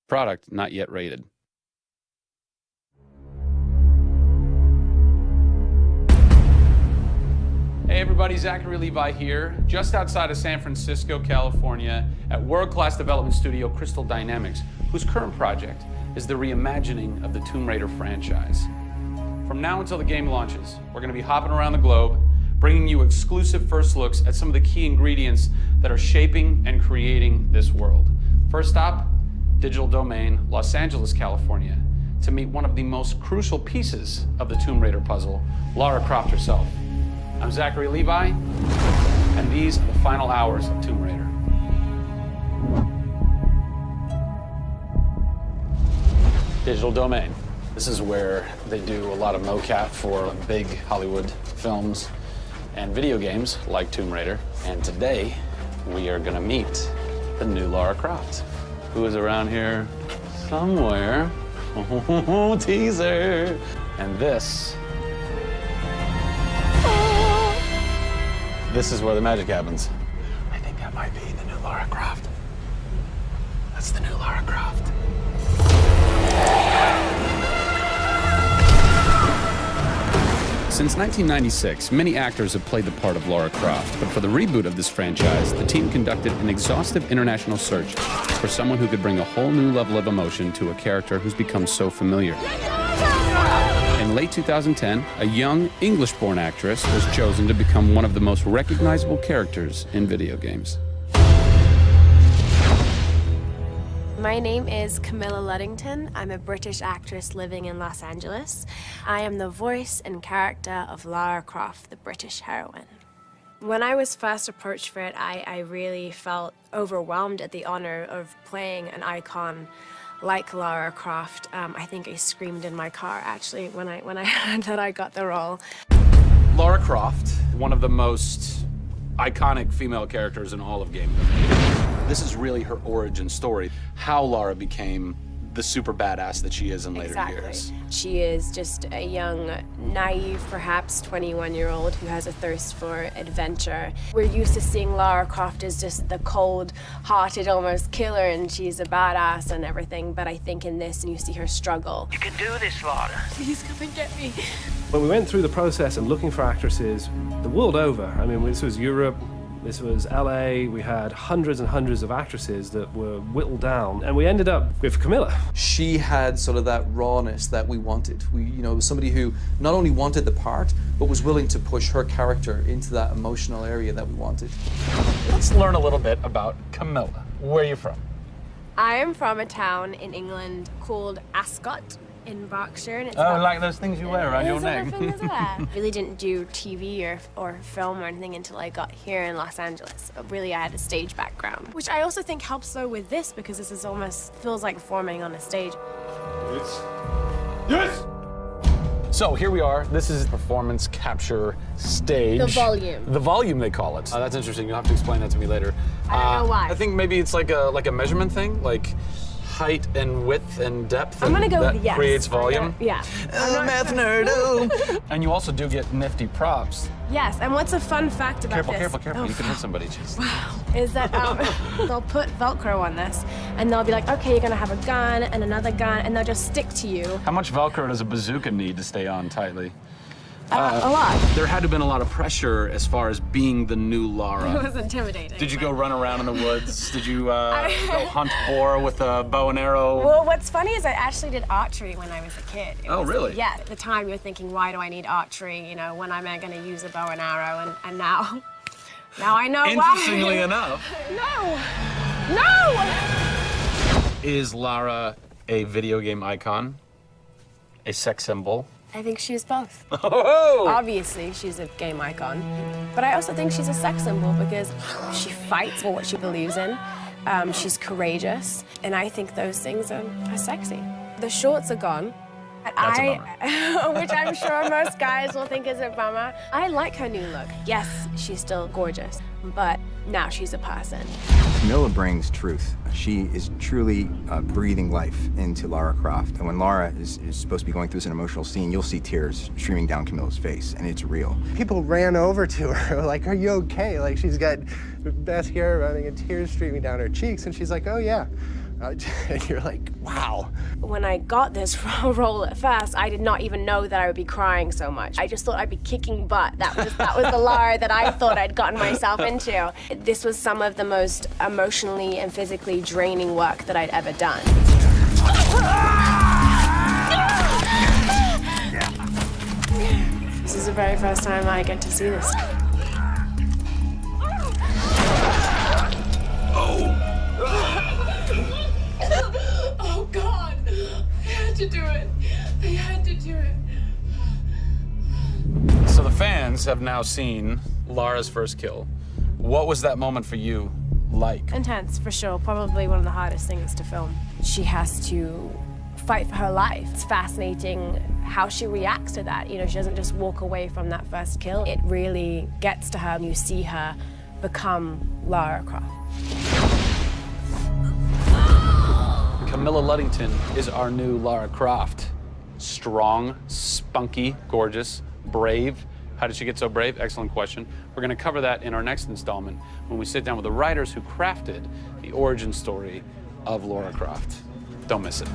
Product not yet rated. Hey everybody, Zachary Levi here, just outside of San Francisco, California, at world-class development studio Crystal Dynamics, whose current project is the reimagining of the Tomb Raider franchise. From now until the game launches, we're going to be hopping around the globe, bringing you exclusive first looks at some of the key ingredients that are shaping and creating this world. First stop, Digital Domain, Los Angeles, California, to meet one of the most crucial pieces of the Tomb Raider puzzle, Lara Croft herself. I'm Zachary Levi, and these are the final hours of Tomb Raider. Digital Domain. This is where they do a lot of mocap for big Hollywood films and video games like Tomb Raider. And today, we are gonna meet the new Lara Croft, who is around here somewhere. Oh, teaser. And this is where the magic happens. I think that might be the new Lara Croft. That's the new Lara Croft. Since 1996, many actors have played the part of Lara Croft, but for the reboot of this franchise, the team conducted an exhaustive international search for someone who could bring a whole new level of emotion to a character who's become so familiar. In late 2010, a young English-born actress was chosen to become one of the most recognizable characters in video games. My name is Camilla Luddington. I'm a British actress living in Los Angeles. I am the voice and character of Lara Croft, the British heroine. When I was first approached for it, I really felt overwhelmed at the honor of playing an icon like Lara Croft. I think I screamed in my car, actually, when I heard that I got the role. Lara Croft, one of the most iconic female characters in all of gaming. This is really her origin story, how Lara became the super badass that she is in later years. She is just a young, naive, perhaps 21-year-old who has a thirst for adventure. We're used to seeing Lara Croft as just the cold-hearted, almost killer, and she's a badass and everything, but I think in this, and you see her struggle. You can do this, Lara. Please come and get me. When we went through the process of looking for actresses the world over, I mean, this was Europe, this was LA, we had hundreds and hundreds of actresses that were whittled down, and we ended up with Camilla. She had sort of that rawness that we wanted. Was somebody who not only wanted the part, but was willing to push her character into that emotional area that we wanted. Let's learn a little bit about Camilla. Where are you from? I am from a town in England called Ascot in Berkshire. And it's like those things you wear around your neck. Really didn't do TV or film or anything until I got here in Los Angeles. Really, I had a stage background, which I also think helps though with this because this is almost feels like performing on a stage. Yes! So here we are. This is performance capture stage. The volume. The volume, they call it. That's interesting. You'll have to explain that to me later. I don't know why. I think maybe it's like a measurement thing, like height and width and depth. I'm gonna go that with yes. Creates volume. Yeah. Math nerd. And you also do get nifty props. Yes, and what's a fun fact about this? Careful. Oh, You can hit somebody. Jeez. Wow. Is that they'll put Velcro on this, and they'll be like, okay, you're gonna have a gun and another gun, and they'll just stick to you. How much Velcro does a bazooka need to stay on tightly? A lot. There had to have been a lot of pressure as far as being the new Lara. It was intimidating. Did you go run around in the woods? Did you go hunt boar with a bow and arrow? Well, what's funny is I actually did archery when I was a kid. Really? Yeah, at the time you're thinking, why do I need archery? When am I gonna use a bow and arrow? And now I know why. Interestingly enough. No! Is Lara a video game icon? A sex symbol? I think she's both. Oh! Obviously, she's a game icon, but I also think she's a sex symbol because she fights for what she believes in. She's courageous, and I think those things are sexy. The shorts are gone. That's a bummer. Which I'm sure most guys will think is a bummer. I like her new look. Yes, she's still gorgeous, but now she's a person. Camilla brings truth. She is truly breathing life into Lara Croft. And when Lara is supposed to be going through an emotional scene, you'll see tears streaming down Camilla's face, and it's real. People ran over to her, like, are you okay? Like, she's got mascara running and tears streaming down her cheeks, and she's like, oh yeah, And you're like, wow. When I got this role at first, I did not even know that I would be crying so much. I just thought I'd be kicking butt. That was the Lara that I thought I'd gotten myself into. This was some of the most emotionally and physically draining work that I'd ever done. This is the very first time I get to see this. Oh God, I had to do it. I had to do it. So the fans have now seen Lara's first kill. What was that moment for you like? Intense, for sure. Probably one of the hardest things to film. She has to fight for her life. It's fascinating how she reacts to that. You know, she doesn't just walk away from that first kill. It really gets to her, and you see her become Lara Croft. Camilla Luddington is our new Lara Croft. Strong, spunky, gorgeous, brave. How did she get so brave? Excellent question. We're going to cover that in our next installment when we sit down with the writers who crafted the origin story of Lara Croft. Don't miss it.